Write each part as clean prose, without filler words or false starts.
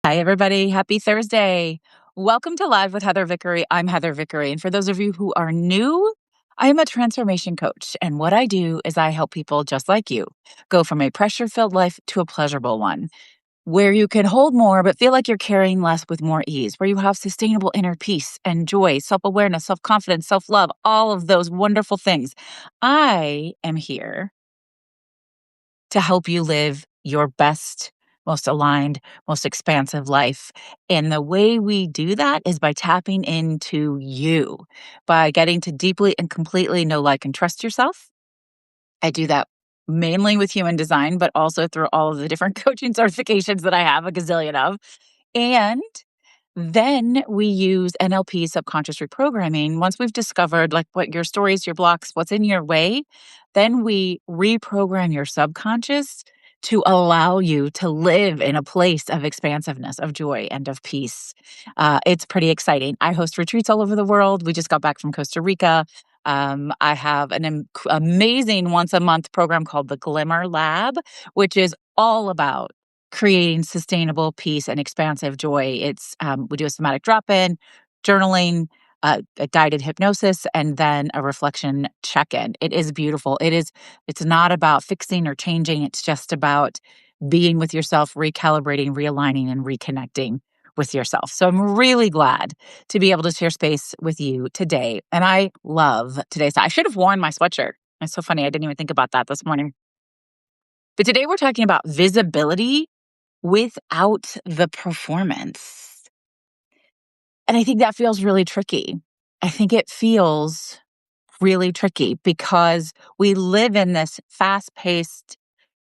Hi, everybody. Happy Thursday. Welcome to Live with Heather Vickery. I'm Heather Vickery. And for those of you who are new, I am a transformation coach. And what I do is I help people just like you go from a pressure filled life to a pleasurable one where you can hold more, but feel like you're carrying less with more ease, where you have sustainable inner peace and joy, self awareness, self confidence, self love, all of those wonderful things. I am here to help you live your best, most aligned, most expansive life. And the way we do that is by tapping into you, by getting to deeply and completely know, like, and trust yourself. I do that mainly with human design, but also through all of the different coaching certifications that I have a gazillion of. And then we use NLP, subconscious reprogramming. Once we've discovered like what your stories, your blocks, what's in your way, then we reprogram your subconscious to allow you to live in a place of expansiveness, of joy, and of peace. It's pretty exciting. I host retreats all over the world. We just got back from Costa Rica. I have an amazing once a month program called the Glimmer Lab, which is all about creating sustainable peace and expansive joy. It's we do a somatic drop-in, journaling, a guided hypnosis, and then a reflection check-in. It is beautiful. It's not about fixing or changing. It's just about being with yourself, recalibrating, realigning, and reconnecting with yourself. So I'm really glad to be able to share space with you today. And I love today's. I should have worn my sweatshirt. It's so funny. I didn't even think about that this morning. But today we're talking about visibility without the performance. And I think that feels really tricky. I think it feels really tricky because we live in this fast-paced,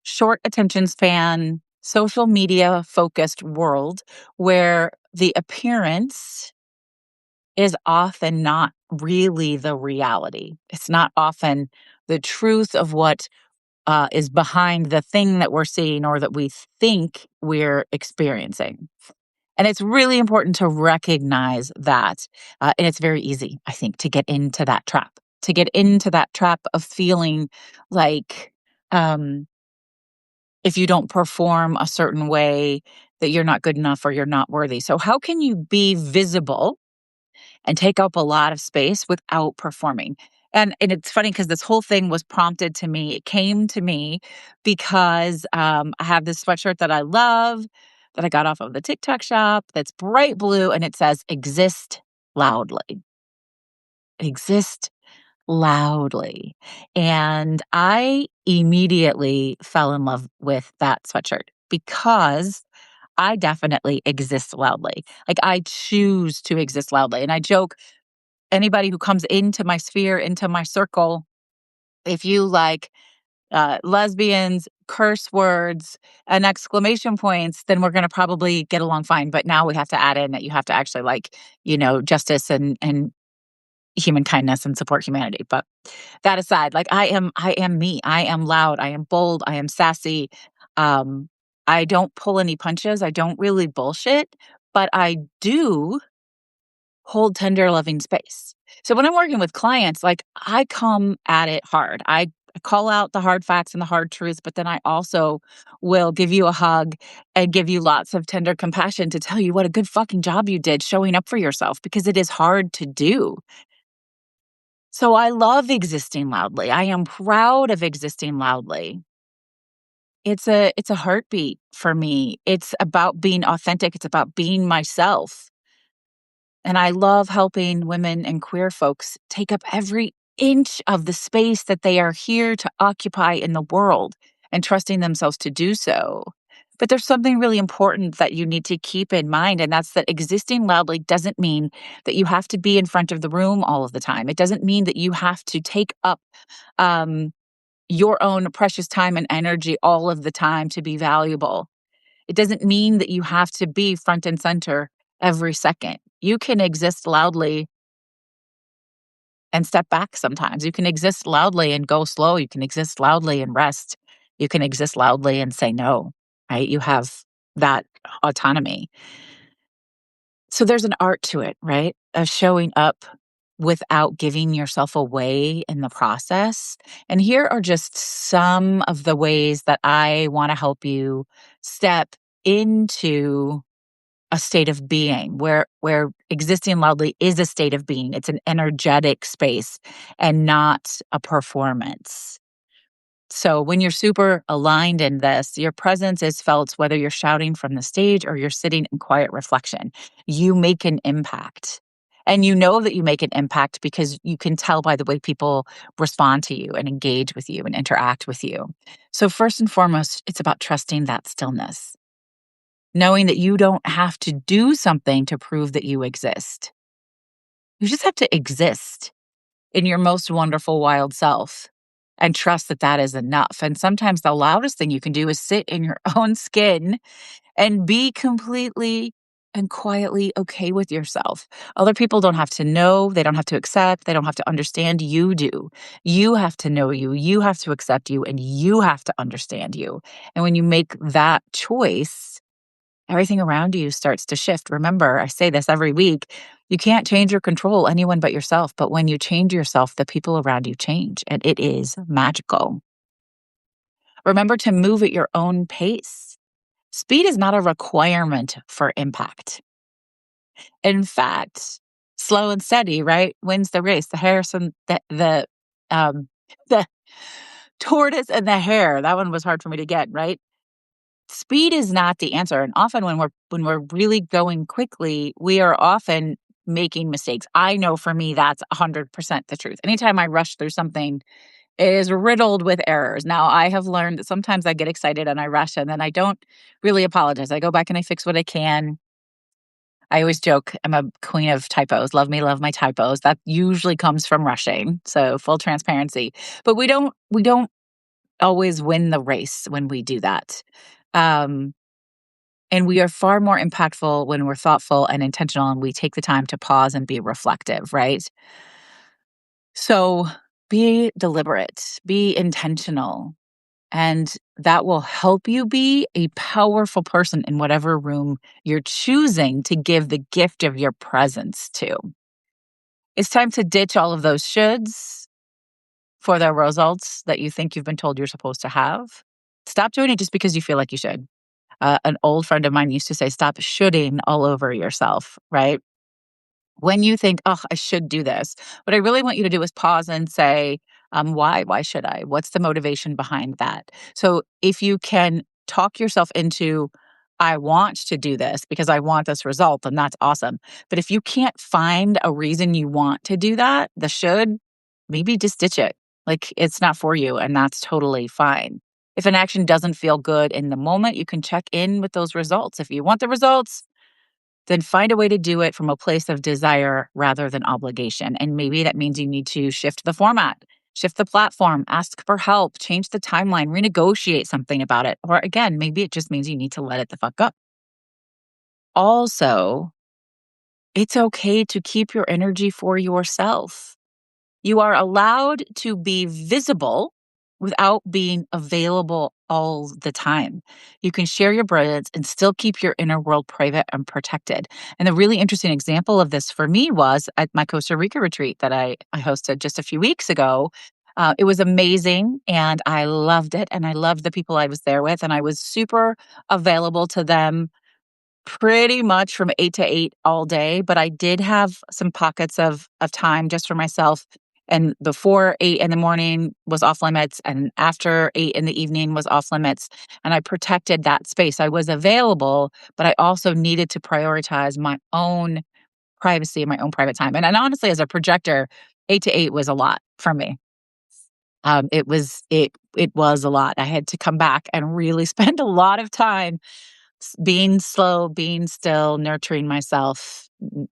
short attention span, social media focused world where the appearance is often not really the reality. It's not often the truth of what is behind the thing that we're seeing or that we think we're experiencing. And it's really important to recognize that. And it's very easy, I think, to get into that trap, of feeling like if you don't perform a certain way, that you're not good enough or you're not worthy. So, how can you be visible and take up a lot of space without performing? And it's funny because this whole thing was prompted to me. It came to me because I have this sweatshirt that I love that I got off of the TikTok shop that's bright blue and it says exist loudly. Exist loudly. And I immediately fell in love with that sweatshirt because I definitely exist loudly. Like I choose to exist loudly. And I joke, anybody who comes into my sphere, into my circle, if you like lesbians, curse words, and exclamation points, then we're going to probably get along fine. But now we have to add in that you have to actually like, justice and human kindness and support humanity. But that aside, like I am me. I am loud. I am bold. I am sassy. Um, I don't pull any punches. I don't really bullshit, but I do hold tender, loving space. So when I'm working with clients, like I come at it hard. I call out the hard facts and the hard truths, but then I also will give you a hug and give you lots of tender compassion to tell you what a good fucking job you did showing up for yourself because it is hard to do. So I love existing loudly. I am proud of existing loudly. It's a heartbeat for me. It's about being authentic. It's about being myself. And I love helping women and queer folks take up every inch of the space that they are here to occupy in the world and trusting themselves to do so. But there's something really important that you need to keep in mind, and that's that existing loudly doesn't mean that you have to be in front of the room all of the time. It doesn't mean that you have to take up um, your own precious time and energy all of the time to be valuable. It doesn't mean that you have to be front and center every second. You can exist loudly and step back sometimes. You can exist loudly and go slow. You can exist loudly and rest. You can exist loudly and say no, right? You have that autonomy. So there's an art to it, right? Of showing up without giving yourself away in the process. And here are just some of the ways that I want to help you step into a state of being, where existing loudly is a state of being. It's an energetic space and not a performance. So when you're super aligned in this, your presence is felt whether you're shouting from the stage or you're sitting in quiet reflection. You make an impact. And you know that you make an impact because you can tell by the way people respond to you and engage with you and interact with you. So, first and foremost, it's about trusting that stillness, knowing that you don't have to do something to prove that you exist. You just have to exist in your most wonderful, wild self and trust that that is enough. And sometimes the loudest thing you can do is sit in your own skin and be completely and quietly okay with yourself. Other people don't have to know, they don't have to accept, they don't have to understand. You do. You have to know you, you have to accept you, and you have to understand you. And when you make that choice, everything around you starts to shift. Remember, I say this every week, you can't change or control anyone but yourself. But when you change yourself, the people around you change, and it is magical. Remember to move at your own pace. Speed is not a requirement for impact. In fact, slow and steady, right, wins the race. The Harrison, um, the tortoise and the hare. That one was hard for me to get, right? Speed is not the answer, and often when we're really going quickly, we are often making mistakes. I know for me that's 100% the truth. Anytime I rush through something, it is riddled with errors. Now, I have learned that sometimes I get excited and I rush, and then I don't really apologize. I go back and I fix what I can. I always joke I'm a queen of typos. Love me, love my typos. That usually comes from rushing, so full transparency. But we don't always win the race when we do that. Um, And we are far more impactful when we're thoughtful and intentional and we take the time to pause and be reflective, right? So be deliberate, be intentional, and that will help you be a powerful person in whatever room you're choosing to give the gift of your presence to. It's time to ditch all of those shoulds for the results that you think you've been told you're supposed to have. Stop doing it just because you feel like you should. An old friend of mine used to say, stop shoulding all over yourself, right? When you think, oh, I should do this, what I really want you to do is pause and say, why? Why should I? What's the motivation behind that? So if you can talk yourself into, I want to do this because I want this result, then that's awesome. But if you can't find a reason you want to do that, the should, maybe just ditch it. Like it's not for you, and that's totally fine. If an action doesn't feel good in the moment, you can check in with those results. If you want the results, then find a way to do it from a place of desire rather than obligation. And maybe that means you need to shift the format, shift the platform, ask for help, change the timeline, renegotiate something about it. Or again, maybe it just means you need to let it the fuck up. Also, it's okay to keep your energy for yourself. You are allowed to be visible without being available all the time. You can share your brilliance and still keep your inner world private and protected. And the really interesting example of this for me was at my Costa Rica retreat that I hosted just a few weeks ago. It was amazing and I loved it. And I loved the people I was there with. And I was super available to them pretty much from 8 to 8 all day, but I did have some pockets of time just for myself, and before 8 in the morning was off limits, and after 8 in the evening was off limits, and I protected that space. I was available, but I also needed to prioritize my own privacy and my own private time, and honestly, as a projector, 8 to 8 was a lot for me. It was a lot. I had to come back and really spend a lot of time being slow, being still, nurturing myself,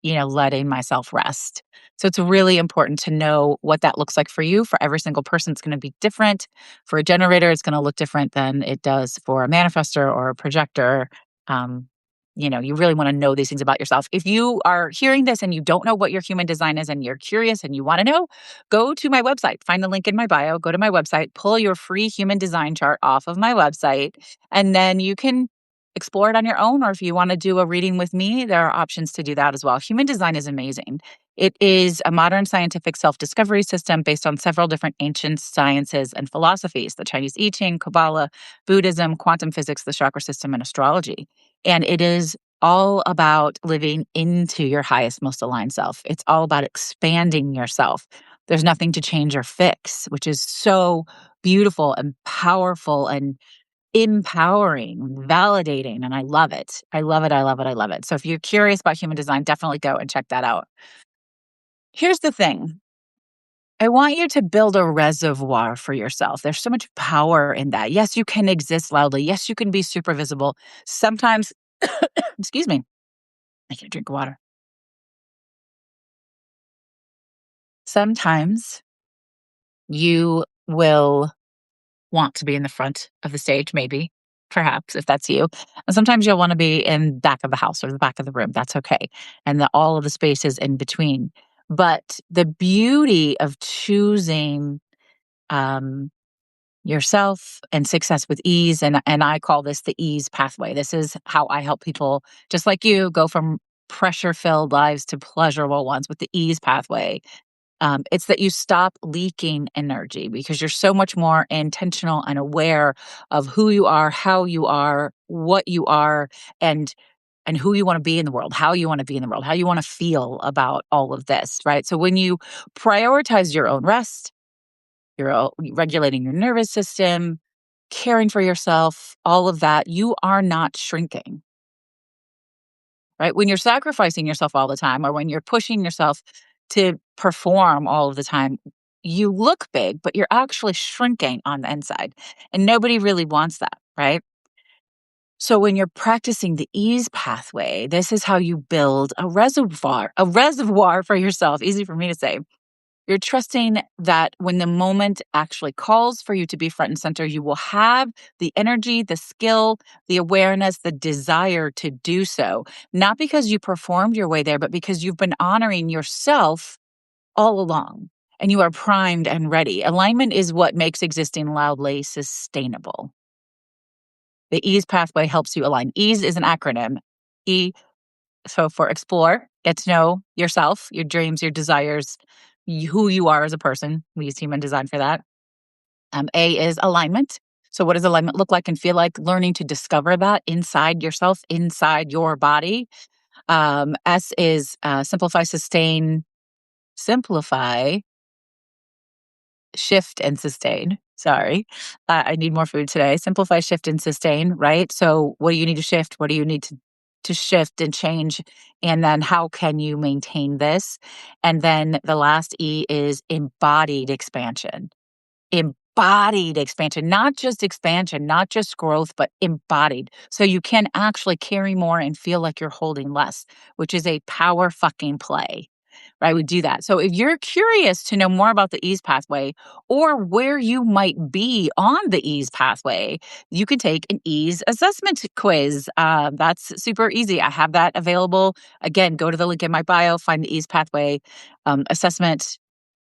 letting myself rest. So it's really important to know what that looks like for you. For every single person, it's going to be different. For a generator, it's going to look different than it does for a manifestor or a projector. Um, you really want to know these things about yourself. If you are hearing this and you don't know what your human design is and you're curious and you want to know, go to my website, find the link in my bio, go to my website, pull your free human design chart off of my website, and then you can explore it on your own, or if you want to do a reading with me, there are options to do that as well. Human design is amazing. It is a modern scientific self-discovery system based on several different ancient sciences and philosophies, the Chinese I Ching, Kabbalah, Buddhism, quantum physics, the chakra system, and astrology. And it is all about living into your highest, most aligned self. It's all about expanding yourself. There's nothing to change or fix, which is so beautiful and powerful and empowering, validating, and I love it. I love it. I love it. I love it. So if you're curious about human design, definitely go and check that out. Here's the thing. I want you to build a reservoir for yourself. There's so much power in that. Yes, you can exist loudly. Yes, you can be super visible. Sometimes, excuse me, I can drink water. Sometimes you will want to be in the front of the stage, maybe, perhaps, if that's you. And sometimes you'll want to be in back of the house or the back of the room. That's okay. And all of the spaces in between. But the beauty of choosing um, yourself and success with ease, and I call this the ease pathway. This is how I help people just like you go from pressure filled lives to pleasurable ones with the ease pathway. It's that you stop leaking energy because you're so much more intentional and aware of who you are, how you are, what you are, and who you want to be in the world, how you want to be in the world, how you want to feel about all of this, right? So when you prioritize your own rest, regulating your nervous system, caring for yourself, all of that, you are not shrinking, right? When you're sacrificing yourself all the time or when you're pushing yourself to perform all of the time, you look big, but you're actually shrinking on the inside. And nobody really wants that, right? So when you're practicing the ease pathway, this is how you build a reservoir for yourself. Easy for me to say. You're trusting that when the moment actually calls for you to be front and center, you will have the energy, the skill, the awareness, the desire to do so. Not because you performed your way there, but because you've been honoring yourself all along and you are primed and ready. Alignment is what makes existing loudly sustainable. The ease pathway helps you align. Ease is an acronym. E, so for explore, get to know yourself, your dreams, your desires, who you are as a person. We use human design for that. A is alignment. So what does alignment look like and feel like? Learning to discover that inside yourself, inside your body. S is simplify, sustain, simplify, shift and sustain. Sorry. I need more food today. Simplify, shift, and sustain, right? So what do you need to shift? What do you need to shift and change? And then how can you maintain this? And then the last E is embodied expansion. Embodied expansion, not just expansion, not just growth, but embodied. So you can actually carry more and feel like you're holding less, which is a power fucking play. Right, we do that. So if you're curious to know more about the ease pathway or where you might be on the ease pathway, you can take an ease assessment quiz. That's super easy. I have that available. Again, go to the link in my bio, find the ease pathway assessment.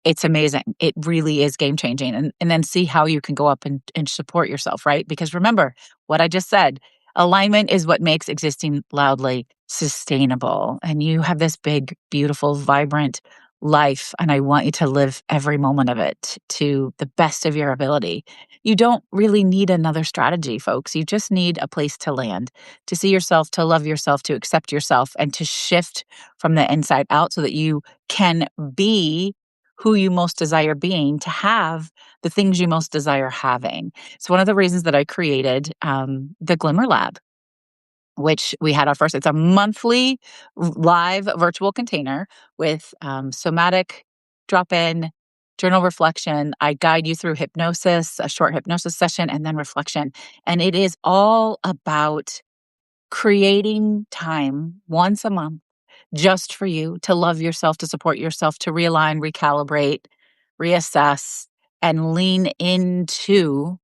It's amazing. It really is game changing. And then see how you can go up and support yourself, right? Because remember what I just said, alignment is what makes existing loudly sustainable. And you have this big, beautiful, vibrant life. And I want you to live every moment of it to the best of your ability. You don't really need another strategy, folks. You just need a place to land, to see yourself, to love yourself, to accept yourself, and to shift from the inside out so that you can be who you most desire being, to have the things you most desire having. It's one of the reasons that I created the Glimmer Lab, which we had our first, it's a monthly live virtual container with somatic drop in, journal reflection. I guide you through hypnosis, a short hypnosis session, and then reflection. And it is all about creating time once a month just for you to love yourself, to support yourself, to realign, recalibrate, reassess, and lean into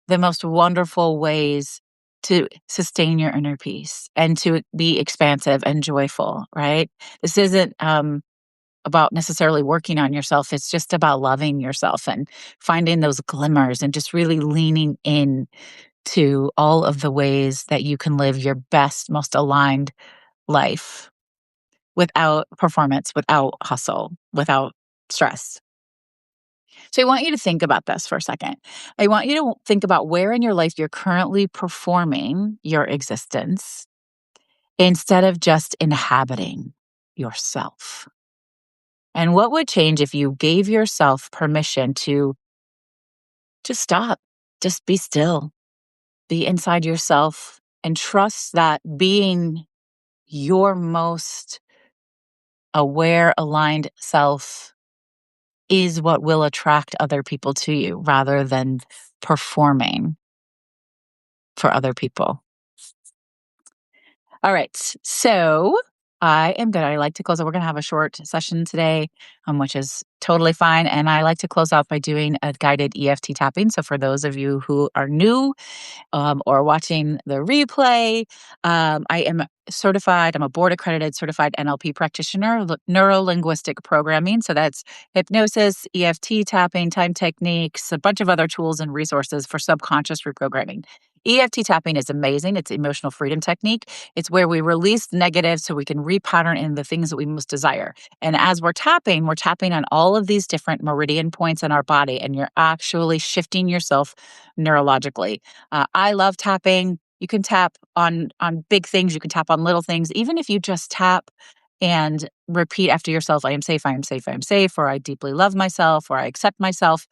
the most wonderful ways to sustain your inner peace and to be expansive and joyful, right? This isn't about necessarily working on yourself. It's just about loving yourself and finding those glimmers and just really leaning in to all of the ways that you can live your best, most aligned life without performance, without hustle, without stress. So I want you to think about this for a second. I want you to think about where in your life you're currently performing your existence instead of just inhabiting yourself? And what would change if you gave yourself permission to just stop, just be still, be inside yourself, and trust that being your most aware, aligned self is what will attract other people to you rather than performing for other people? All right. So I am good. I like to close out. We're going to have a short session today, which is totally fine. And I like to close out by doing a guided EFT tapping. So for those of you who are new, or watching the replay, I am certified. I'm a board accredited certified NLP practitioner, neuro linguistic programming. So that's hypnosis, EFT tapping, time techniques, a bunch of other tools and resources for subconscious reprogramming. EFT tapping is amazing. It's emotional freedom technique. It's where we release negative so we can repattern in the things that we most desire. And as we're tapping on all of these different meridian points in our body, and you're actually shifting yourself neurologically. I love tapping. You can tap on big things. You can tap on little things. Even if you just tap and repeat after yourself, I am safe, I am safe, I am safe, or I deeply love myself, or I accept myself,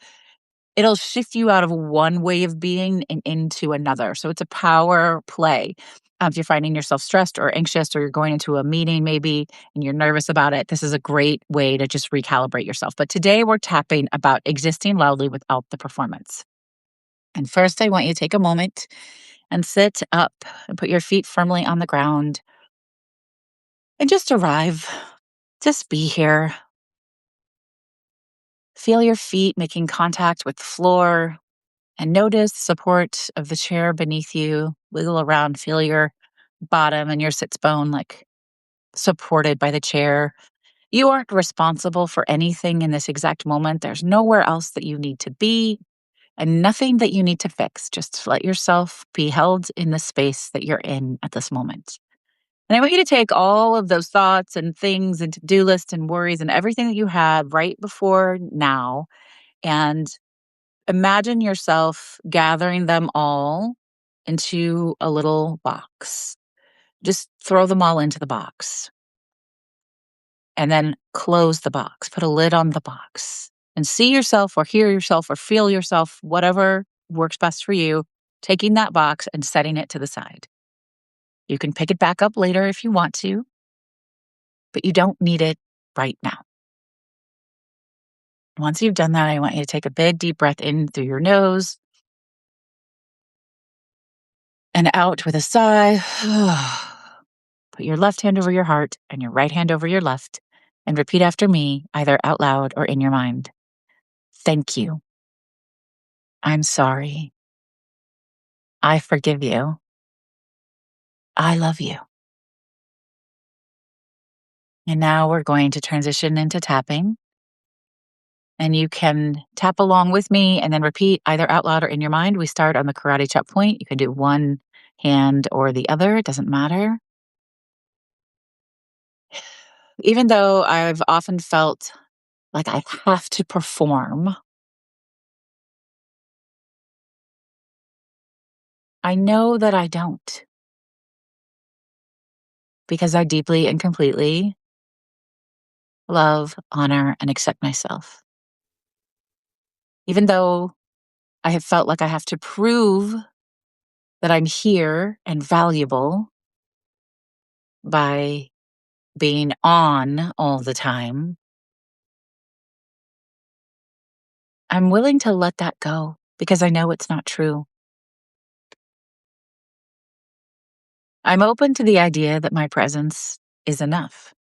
it'll shift you out of one way of being and into another. So it's a power play. If you're finding yourself stressed or anxious, or you're going into a meeting maybe and you're nervous about it, this is a great way to just recalibrate yourself. But today we're tapping about existing loudly without the performance. And first, I want you to take a moment and sit up and put your feet firmly on the ground and just arrive. Just be here. Feel your feet making contact with the floor and notice the support of the chair beneath you. Wiggle around, feel your bottom and your sits bone like supported by the chair. You aren't responsible for anything in this exact moment. There's nowhere else that you need to be and nothing that you need to fix. Just let yourself be held in the space that you're in at this moment. And I want you to take all of those thoughts and things and to-do lists and worries and everything that you had right before now and imagine yourself gathering them all into a little box. Just throw them all into the box and then close the box. Put a lid on the box and see yourself or hear yourself or feel yourself, whatever works best for you, taking that box and setting it to the side. You can pick it back up later if you want to, but you don't need it right now. Once you've done that, I want you to take a big, deep breath in through your nose and out with a sigh. Put your left hand over your heart and your right hand over your left and repeat after me, either out loud or in your mind. Thank you. I'm sorry. I forgive you. I love you. And now we're going to transition into tapping. And you can tap along with me and then repeat either out loud or in your mind. We start on the karate chop point. You can do one hand or the other, it doesn't matter. Even though I've often felt like I have to perform, I know that I don't because I deeply and completely love, honor, and accept myself. Even though I have felt like I have to prove that I'm here and valuable by being on all the time, I'm willing to let that go because I know it's not true. I'm open to the idea that my presence is enough.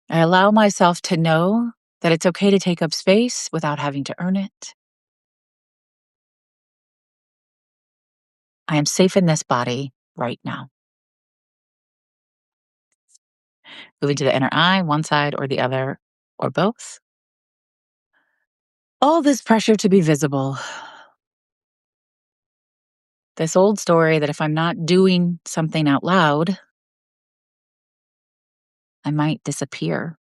I allow myself to know that it's okay to take up space without having to earn it. I am safe in this body right now. Moving to the inner eye, one side or the other, or both. All this pressure to be visible. This old story that if I'm not doing something out loud, I might disappear.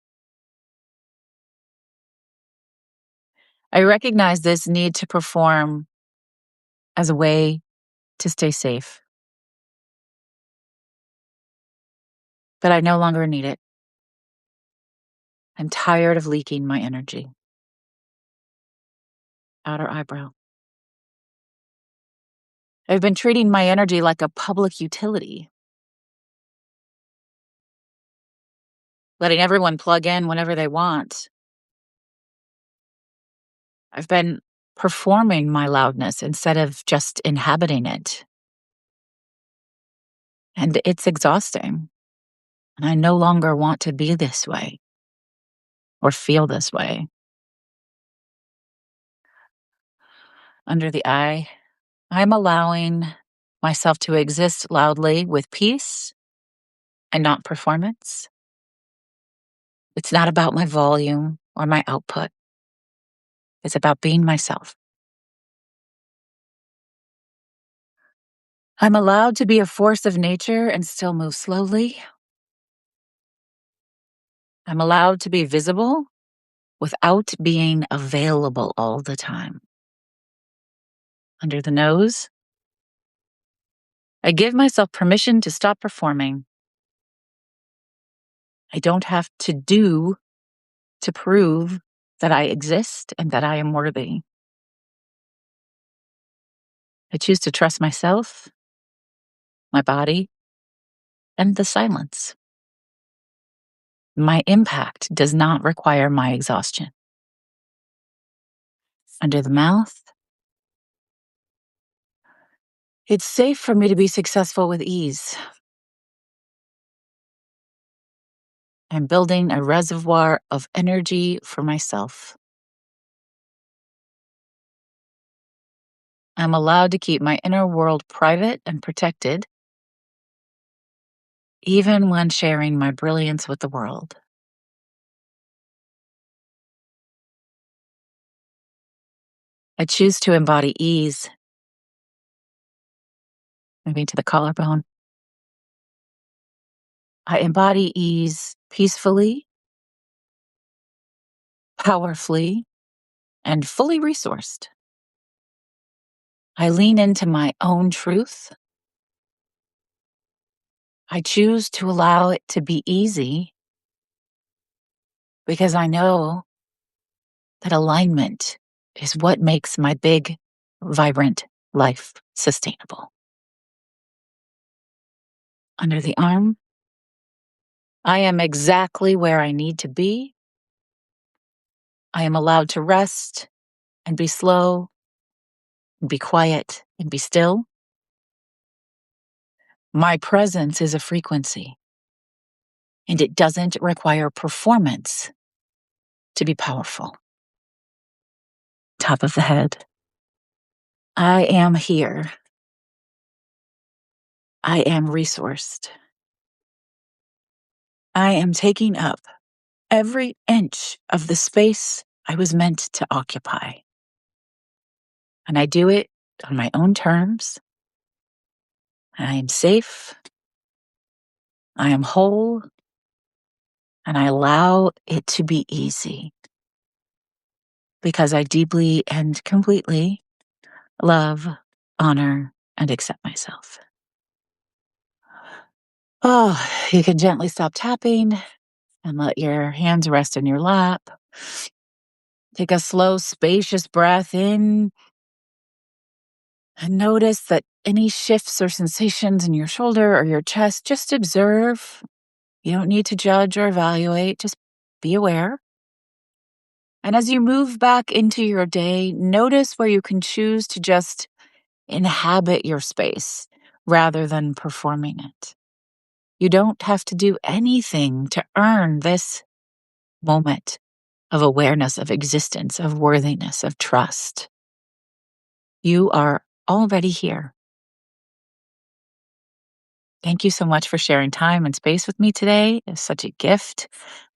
I recognize this need to perform as a way to stay safe, but I no longer need it. I'm tired of leaking my energy. Outer eyebrow. I've been treating my energy like a public utility, letting everyone plug in whenever they want. I've been performing my loudness instead of just inhabiting it. And it's exhausting. And I no longer want to be this way or feel this way. Under the eye, I'm allowing myself to exist loudly with peace and not performance. It's not about my volume or my output. It's about being myself. I'm allowed to be a force of nature and still move slowly. I'm allowed to be visible without being available all the time. Under the nose, I give myself permission to stop performing. I don't have to do to prove that I exist and that I am worthy. I choose to trust myself, my body, and the silence. My impact does not require my exhaustion. Under the mouth, it's safe for me to be successful with ease. I'm building a reservoir of energy for myself. I'm allowed to keep my inner world private and protected, even when sharing my brilliance with the world. I choose to embody ease, moving to the collarbone. I embody ease peacefully, powerfully, and fully resourced. I lean into my own truth. I choose to allow it to be easy because I know that alignment is what makes my big, vibrant life sustainable. Under the arm, I am exactly where I need to be. I am allowed to rest and be slow and be quiet and be still. My presence is a frequency, and it doesn't require performance to be powerful. Top of the head. I am here. I am resourced. I am taking up every inch of the space I was meant to occupy. And I do it on my own terms. I am safe. I am whole. And I allow it to be easy because I deeply and completely love, honor, and accept myself. Oh, you can gently stop tapping and let your hands rest in your lap. Take a slow, spacious breath in and notice that any shifts or sensations in your shoulder or your chest, just observe. You don't need to judge or evaluate, just be aware. And as you move back into your day, notice where you can choose to just inhabit your space rather than performing it. You don't have to do anything to earn this moment of awareness, of existence, of worthiness, of trust. You are already here. Thank you so much for sharing time and space with me today. It's such a gift.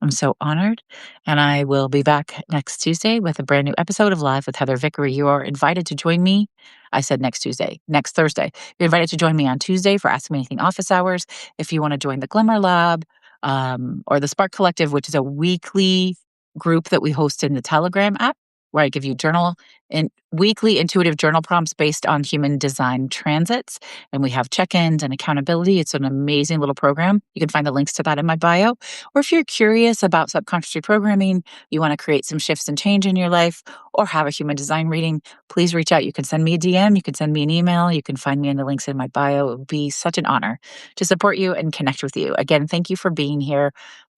I'm so honored. And I will be back next Tuesday with a brand new episode of Live with Heather Vickery. You are invited to join me. I said next Tuesday, next Thursday. You're invited to join me on Tuesday for Ask Me Anything office hours. If you want to join the Glimmer Lab or the Spark Collective, which is a weekly group that we host in the Telegram app, where I give you journal and weekly intuitive journal prompts based on human design transits. And we have check ins and accountability. It's an amazing little program. You can find the links to that in my bio. Or if you're curious about subconscious reprogramming, you want to create some shifts and change in your life, or have a human design reading, please reach out. You can send me a DM, you can send me an email, you can find me in the links in my bio. It would be such an honor to support you and connect with you. Again, thank you for being here.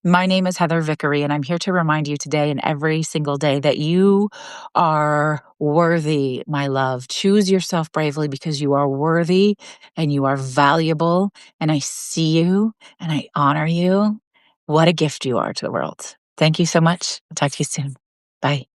My name is Heather Vickery, and I'm here to remind you today and every single day that you are worthy, my love. Choose yourself bravely because you are worthy and you are valuable. And I see you and I honor you. What a gift you are to the world. Thank you so much. I'll talk to you soon. Bye.